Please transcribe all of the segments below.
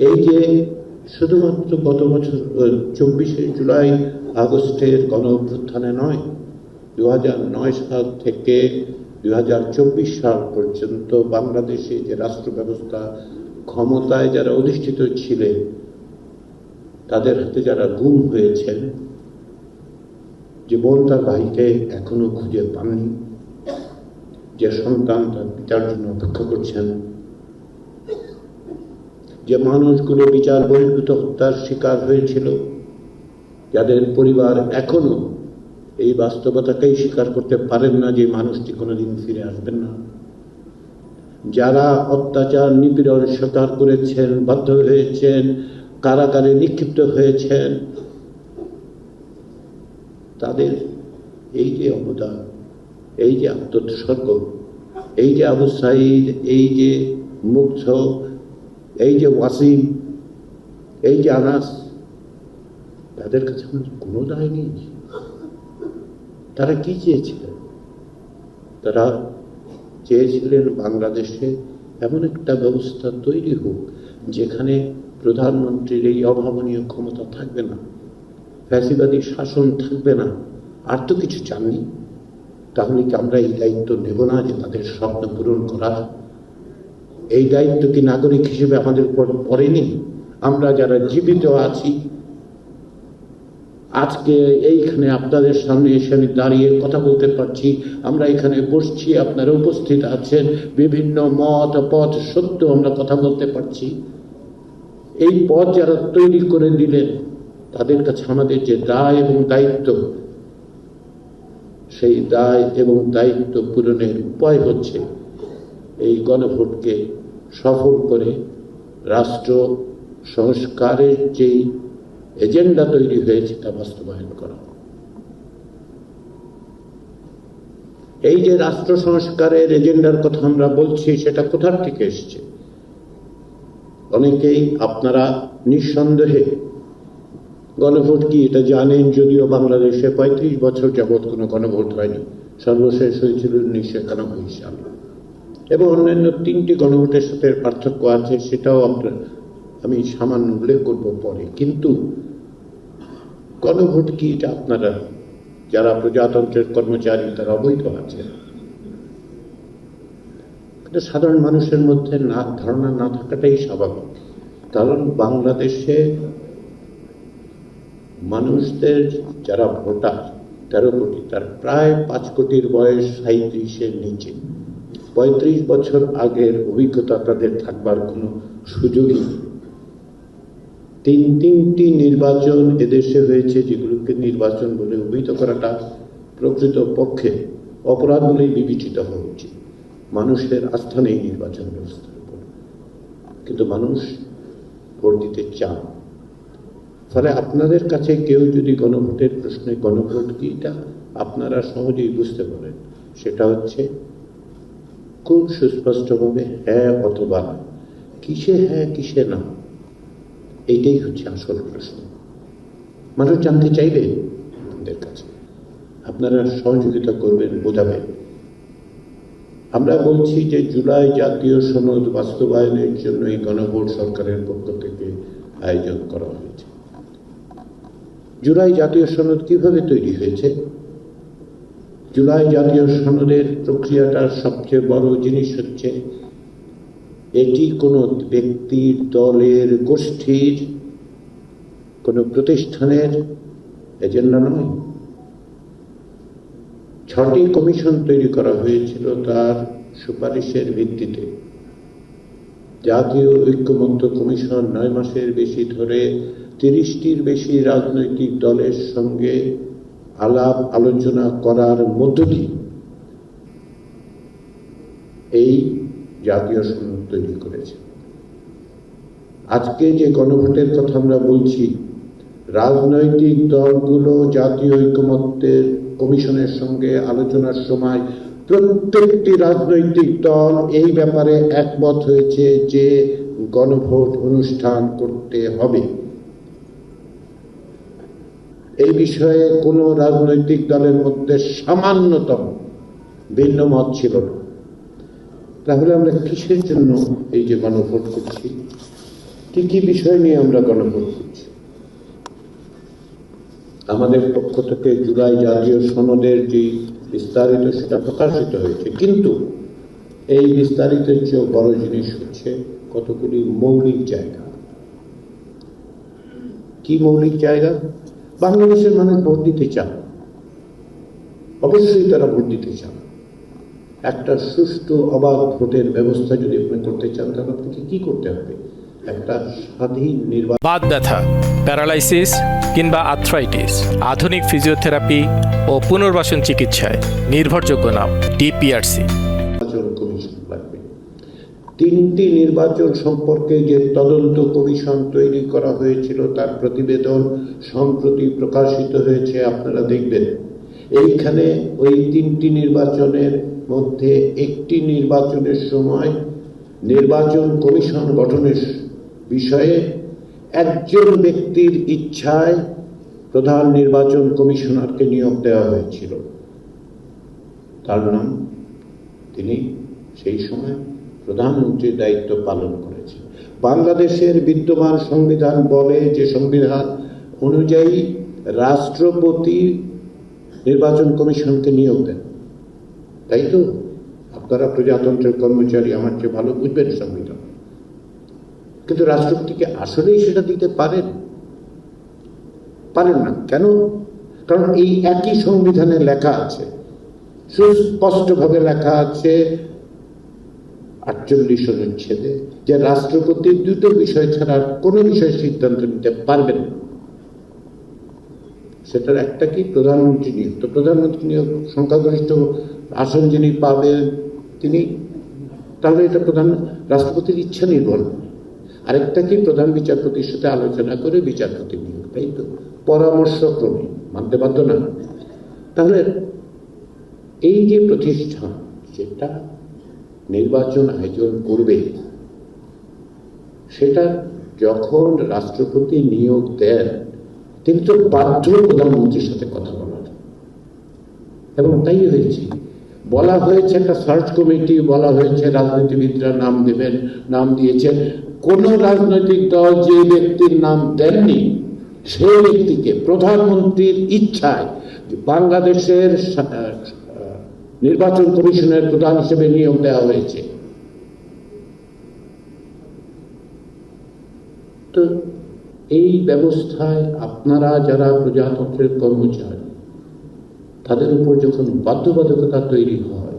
এই যে শুধুমাত্র গত বছর 24শে জুলাই আগস্টের গণ অভ্যুত্থানে নয়, 2009 সাল থেকে 2024 সাল পর্যন্ত বাংলাদেশে যে রাষ্ট্র ব্যবস্থা ক্ষমতায় যারা অধিষ্ঠিত ছিলেন, তাদের হাতে যারা গুম হয়েছেন, যে বোন তার ভাইকে এখনো খুঁজে পাননি, যে সন্তান তার পিতার জন্য অপেক্ষা করছেন, যে মানুষগুলো বিচার বহির্ভূত হত্যার শিকার হয়েছিল, যাদের পরিবার এখনো এই বাস্তবতাকেই স্বীকার করতে পারেন না যে মানুষটি কোনোদিন ফিরে আসবেন না, যারা অত্যাচার নিপীড়ন স্বীকার করেছেন, বাধ্য হয়েছেন, কারাগারে নিক্ষিপ্ত হয়েছেন, তাদের এই যে অবদান, এই যে আত্মোৎসর্গ, এই যে আবু সাঈদ, এই যে মুগ্ধ, এই যে ওয়াসিম, এই যে আনাস, তাদের কাছে আমাদের কোনো দায় নেই। তারা কি চেয়েছিলেন? তারা চেয়েছিলেন বাংলাদেশে এমন একটা ব্যবস্থা তৈরি হোক যেখানে প্রধানমন্ত্রীর এই অভাবনীয় ক্ষমতা থাকবে না, ফ্যাসিবাদী শাসন থাকবে না। আর তো কিছু চাননি। তাহলে কি আমরা এই দায়িত্ব নেব না যে তাদের স্বপ্ন পূরণ করা? এই দায়িত্ব কি নাগরিক হিসেবে আমাদের উপর পড়েনি? আমরা যারা জীবিত আছি, আজকে এইখানে আপনাদের সামনে এসে আমি দাঁড়িয়ে কথা বলতে পারছি, আমরা এখানে বসছি, আপনারা উপস্থিত আছেন, বিভিন্ন মত পথ সত্য আমরা কথা বলতে পারছি। এই পথ যারা তৈরি করে দিলেন, তাদের কাছে আমাদের যে দায় এবং দায়িত্ব, সেই দায় এবং দায়িত্ব পূরণের উপায় হচ্ছে এই গণভোটকে সফল করে রাষ্ট্র সংস্কারের যেই এজেন্ডা তৈরি হয়েছে তা বাস্তবায়ন করা। এই যে রাষ্ট্র সংস্কারের এজেন্ডার কথা আমরা বলছি, সেটা কোথার থেকে এসছে? অনেকেই আপনারা নিঃসন্দেহে গণভোট কি এটা জানেন, যদিও বাংলাদেশে 35 বছর যাবৎ কোনো গণভোট হয়নি। সর্বশেষ হয়েছিল 1991 সালে, এবং অন্যান্য 3টি গণভোটের সাথে পার্থক্য আছে, সেটাও আমি সামান্য উল্লেখ করবো পরে। কিন্তু গণভোট কি এটা আপনারা যারা প্রজাতন্ত্রের কর্মচারী তারা অবৈধ আছে, এটা সাধারণ মানুষের মধ্যে ধারণা না থাকাটাই স্বাভাবিক। কারণ বাংলাদেশে মানুষদের যারা ভোটার 13 কোটি, তার প্রায় 5 কোটির বয়স 37-এর নিচে। 35 বছর আগের অভিজ্ঞতা তাদের থাকবার কোনো সুযোগই নেই। 3টি নির্বাচন এদেশে হয়েছে, যেগুলোকে নির্বাচন বলে অভিহিত করাটা প্রকৃত পক্ষে অপরাধ বলেই বিবেচিত হওয়া উচিত। মানুষের আস্থা নেই নির্বাচন ব্যবস্থার উপর, কিন্তু মানুষ ভোট দিতে চান। ফলে আপনাদের কাছে কেউ যদি গণভোটের প্রশ্নে গণভোট কি এটা আপনারা সহজেই বুঝতে পারেন, সেটা হচ্ছে খুব সুস্পষ্টভাবে হ্যাঁ অথবা না। কিসে হ্যাঁ কিসে না, এইটাই হচ্ছে আসল প্রশ্ন। মানুষ জানতে চাইবে আপনাদের কাছে, আপনারা সহযোগিতা করবেন, বোঝাবেন। আমরা বলছি যে জুলাই জাতীয় সনদ বাস্তবায়নের জন্য এই গণভোট সরকারের পক্ষ থেকে আয়োজন করা হয়েছে। জুলাই জাতীয় সনদ কিভাবে তৈরি হয়েছে? জুলাই জাতীয় সনদের প্রক্রিয়াটার সবচেয়ে বড় জিনিস হচ্ছে এটি কোনো ব্যক্তির, দলের, গোষ্ঠীর, কোনো প্রতিষ্ঠানের এজেন্ডা নয়। 6টি কমিশন তৈরি করা হয়েছিল তার সুপারিশের ভিত্তিতে। জাতীয় ঐক্যমত্য কমিশন 9 মাসের বেশি ধরে 30টির বেশি রাজনৈতিক দলের সঙ্গে আলাপ আলোচনা করার মধ্য দিয়ে এই জাতীয় সনদ তৈরি করেছে। আজকে যে গণভোটের কথা আমরা বলছি, রাজনৈতিক দলগুলো জাতীয় ঐক্যমত্যের কমিশনের সঙ্গে আলোচনার সময় প্রত্যেকটি রাজনৈতিক দল এই ব্যাপারে একমত হয়েছে যে গণভোট অনুষ্ঠান করতে হবে। এই বিষয়ে কোনো রাজনৈতিক দলের মধ্যে সামান্যতম ভিন্ন মত ছিল না। তাহলে আমরা কিসের জন্য এই যে গণভোট করছি? কি কি বিষয় নিয়ে আমরা গণভোট করছি? আমাদের পক্ষ থেকে জুলাই জাতীয় সনদের যে বিস্তারিত সেটা প্রকাশিত হয়েছে, কিন্তু এই বিস্তারিতের চেয়েও বড় জিনিস হচ্ছে কতগুলি মৌলিক জায়গা। কি মৌলিক জায়গা? বাংলাদেশের মানুষ ভোট দিতে চান, অবশ্যই তারা ভোট দিতে চান। একটা সুষ্ঠু অবাধ ভোটের ব্যবস্থা যদি আপনি করতে চান, তাহলে আপনাকে কি করতে হবে? একটা স্বাধীন নির্বাচন, বাত ব্যথা, প্যারালাইসিস কিংবা আর্থ্রাইটিস, আধুনিক ফিজিওথেরাপি ও পুনর্বাসন চিকিৎসায় নির্ভরযোগ্য নাম ডিপিআরসি। কমিশন লাগবে। 3টি নির্বাচন সম্পর্কে যে তদন্ত কমিশন তৈরি করা হয়েছিল তার প্রতিবেদন সম্প্রতি প্রকাশিত হয়েছে, আপনারা দেখবেন। এইখানে ওই 3টি নির্বাচনের মধ্যে একটি নির্বাচনের সময় নির্বাচন কমিশন গঠনের বিষয়ে একজন ব্যক্তির ইচ্ছায় প্রধান নির্বাচন কমিশনারকে নিয়োগ দেওয়া হয়েছিল। তার নাম, তিনি সেই সময় প্রধানমন্ত্রীর দায়িত্ব পালন করেছেন। বাংলাদেশের বিদ্যমান সংবিধান বলে যে সংবিধান অনুযায়ী রাষ্ট্রপতি নির্বাচন কমিশনকে নিয়োগ দেন, তাই তো? আপনারা প্রজাতন্ত্রের কর্মচারী, আমার চেয়ে ভালো বুঝবেন সংবিধান। কিন্তু রাষ্ট্রপতিকে আসলেই সেটা দিতে পারেন না। কেন? কারণ এই একই সংবিধানে লেখা আছে, সুস্পষ্টভাবে লেখা আছে 48 অনুচ্ছেদে, যে রাষ্ট্রপতি 2টো বিষয় ছাড়া কোনো বিষয়ে সিদ্ধান্ত নিতে পারবেন না। সেটার একটা কি? প্রধানমন্ত্রী নিয়োগ। তো প্রধানমন্ত্রী নিয়োগ সংখ্যাগরিষ্ঠ আসন যিনি পাবেন তিনি, তাহলে এটা রাষ্ট্রপতির ইচ্ছা নির্ভর। আরেকটা কি? প্রধান বিচারপতির সাথে আলোচনা করে বিচারপতি নিয়োগ, তাই তো? পরামর্শক্রমে, মানতে বাধ্য না। তাহলে এই যে প্রতিষ্ঠান যেটা নির্বাচন আয়োজন করবে, সেটা যখন রাষ্ট্রপতি নিয়োগ দেন, তিনি তো বাধ্য প্রধানমন্ত্রীর সাথে কথা বলার, এবং তাই হয়েছে। বলা হয়েছে একটা সার্চ কমিটি, বলা হয়েছে রাজনীতিবিদরা নাম দেবেন, নাম দিয়েছেন। কোন রাজনৈতিক দল যে ব্যক্তির নাম দেননি, সেই ব্যক্তিকে প্রধানমন্ত্রীর ইচ্ছায় বাংলাদেশের নির্বাচন কমিশনের প্রধান হিসেবে নিয়োগ দেওয়া হয়েছে। তো এই ব্যবস্থায় আপনারা যারা প্রজাতন্ত্রের কর্মচারী, তাদের উপর যখন বাধ্যবাধকতা তৈরি হয়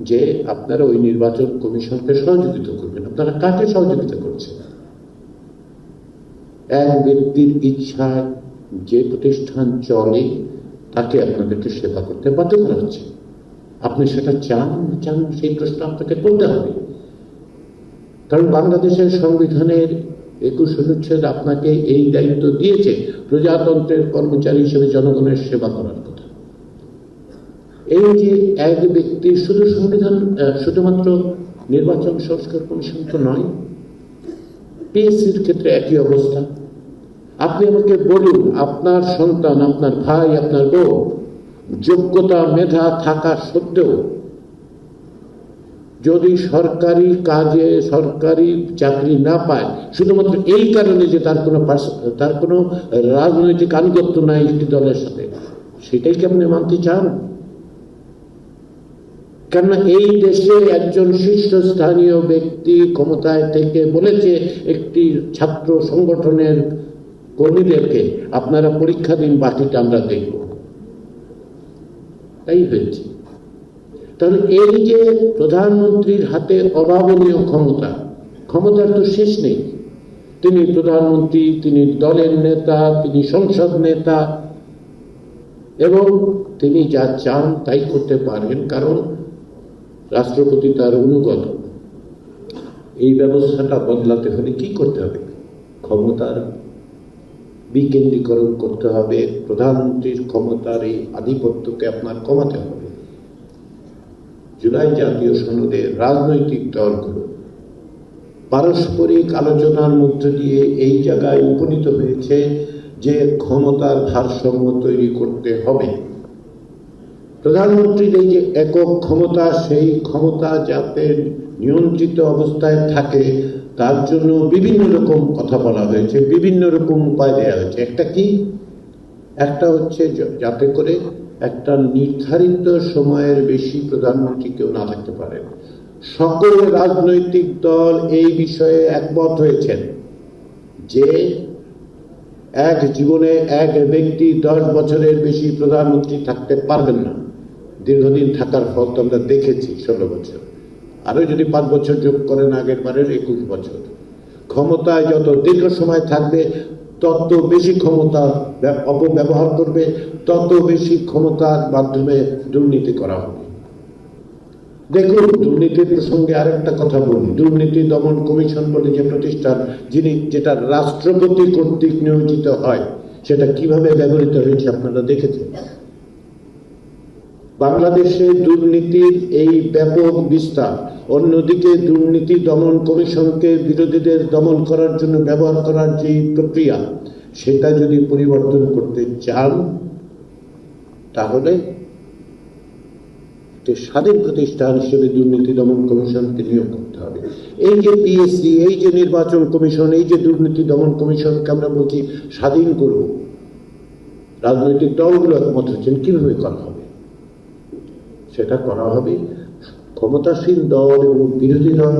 যে আপনারা ওই নির্বাচন কমিশনকে সহযোগিতা করবেন, আপনারা কাকে সহযোগিতা করছেন? এক ব্যক্তির ইচ্ছায় যে প্রতিষ্ঠান চলে তাকে আপনাদেরকে সেবা করতে বাধ্য করা হচ্ছে। আপনি সেটা চান সেই প্রশ্ন আপনাকে করতে হবে। কারণ বাংলাদেশের সংবিধানের 21 অনুচ্ছেদ আপনাকে এই দায়িত্ব দিয়েছে, প্রজাতন্ত্রের কর্মচারী হিসেবে জনগণের সেবা করার কথা। এই যে এক ব্যক্তির শুধু সংবিধান, শুধুমাত্র নির্বাচন সংস্কার কমিশন তো নয়, পিএসসির ক্ষেত্রে একই অবস্থা। আপনি আমাকে বলুন, আপনার সন্তান, আপনার ভাই, আপনার বউ যোগ্যতা মেধা থাকা সত্ত্বেও যদি সরকারি কাজে, সরকারি চাকরি না পায়, শুধুমাত্র এই কারণে যে তার কোনো রাজনৈতিক আনুগত্য নাই একটি দলের সাথে, সেটাই কি আপনি মানতে চান? কেননা এই দেশে একজন শীর্ষস্থানীয় ব্যক্তি ক্ষমতায় থেকে বলেছে একটি ছাত্র সংগঠনের কর্মীদেরকে, আপনারা পরীক্ষা দিন, বাকিটা আমরা দেখব। তাই হয়েছে। তাহলে এই যে প্রধানমন্ত্রীর হাতে অভাবনীয় ক্ষমতার তো শেষ নেই। তিনি প্রধানমন্ত্রী, তিনি দলের নেতা, তিনি সংসদ নেতা, এবং তিনি যা চান তাই করতে পারেন, কারণ রাষ্ট্রপতি তার অনুগত। এই ব্যবস্থাটা বদলাতে হলে কি করতে হবে? ক্ষমতার বিকেন্দ্রীকরণ করতে হবে। প্রধানমন্ত্রীর ক্ষমতার এই আধিপত্যকে আপনার কমাতে হবে। জুলাই জাতীয় সনদে রাজনৈতিক দলগুলো পারস্পরিক আলোচনার মধ্য দিয়ে এই জায়গায় উপনীত হয়েছে যে ক্ষমতার ভারসাম্য তৈরি করতে হবে। প্রধানমন্ত্রীর এই যে একক ক্ষমতা, সেই ক্ষমতা যাতে নিয়ন্ত্রিত অবস্থায় থাকে তার জন্য বিভিন্ন রকম কথা বলা হয়েছে, বিভিন্ন রকম উপায় দেওয়া হয়েছে। একটা হচ্ছে যাতে করে একটা নির্ধারিত সময়ের বেশি প্রধানমন্ত্রী কেউ না থাকতে পারে। সকল রাজনৈতিক দল এই বিষয়ে একমত হয়েছেন যে এক জীবনে এক ব্যক্তি 10 বছরের বেশি প্রধানমন্ত্রী থাকতে পারবেন না। দীর্ঘদিন থাকার ফল তো আমরা দেখেছি, 16 বছর, আরো যদি 5 বছর যোগ করেন আগের বারের 21 বছর। ক্ষমতায় যত দীর্ঘ সময় থাকবে তত বেশি ক্ষমতা অপব্যবহার করবে, তত বেশি ক্ষমতার মাধ্যমে দুর্নীতি করা হবে। দেখুন, দুর্নীতির প্রসঙ্গে আরেকটা কথা বলি। দুর্নীতি দমন কমিশন বলে যে প্রতিষ্ঠান, যেটা রাষ্ট্রপতি কর্তৃক নিয়োজিত হয়, সেটা কিভাবে ব্যবহৃত হয়েছে আপনারা দেখেছেন। বাংলাদেশে দুর্নীতির এই ব্যাপক বিস্তার, অন্যদিকে দুর্নীতি দমন কমিশনকে বিরোধীদের দমন করার জন্য ব্যবহার করার যে প্রক্রিয়া, সেটা যদি পরিবর্তন করতে চান তাহলে স্বাধীন প্রতিষ্ঠান হিসেবে দুর্নীতি দমন কমিশনকে নিয়োগ করতে হবে। এই যে পিএসসি, এই যে নির্বাচন কমিশন, এই যে দুর্নীতি দমন কমিশনকে আমরা বলছি স্বাধীন করব, রাজনৈতিক দলগুলো একমত হচ্ছেন কিভাবে করা হবে। সেটা করা হবে ক্ষমতাসীন দল এবং বিরোধী দল,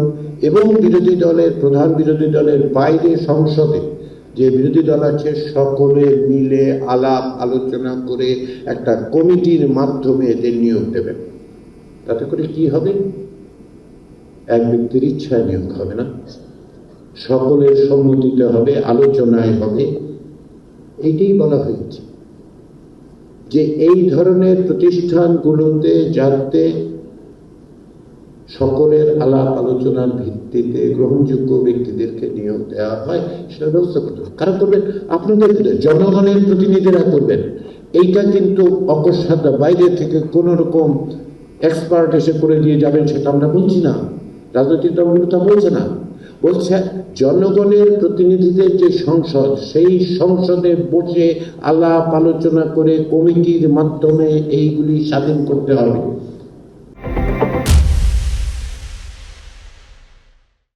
এবং বিরোধী দলের প্রধান বিরোধী দলের বাইরে সংসদে যে বিরোধী দল আছে সকলে মিলে আলাপ আলোচনা করে একটা কমিটির মাধ্যমে এদের নিয়োগ দেবেন। তাতে করে কি হবে? এক ব্যক্তির ইচ্ছায় নিয়োগ হবে না, সকলের সম্মতিতে হবে, আলোচনায় হবে। এইটাই বলা হয়েছে যে এই ধরনের প্রতিষ্ঠানগুলোতে যাতে সকলের আলাপ আলোচনার ভিত্তিতে গ্রহণযোগ্য ব্যক্তিদেরকে নিয়োগ দেওয়া হয়, সেটা ব্যবস্থা করতে হবে। কারা করবেন? আপনাদের জনগণের প্রতিনিধিরা করবেন। এইটা কিন্তু অকস্মাৎ বাইরে থেকে কোন রকম এক্সপার্ট এসে করে দিয়ে যাবেন সেটা আমরা বলছি না, রাজনৈতিক দলগুলো তা বলছে না। বলছে জনগণের প্রতিনিধিদের যে সংসদ, সেই সংসদে বসে আলাপ আলোচনা করে কমিটির মাধ্যমে এইগুলি স্বাধীন করতে হবে।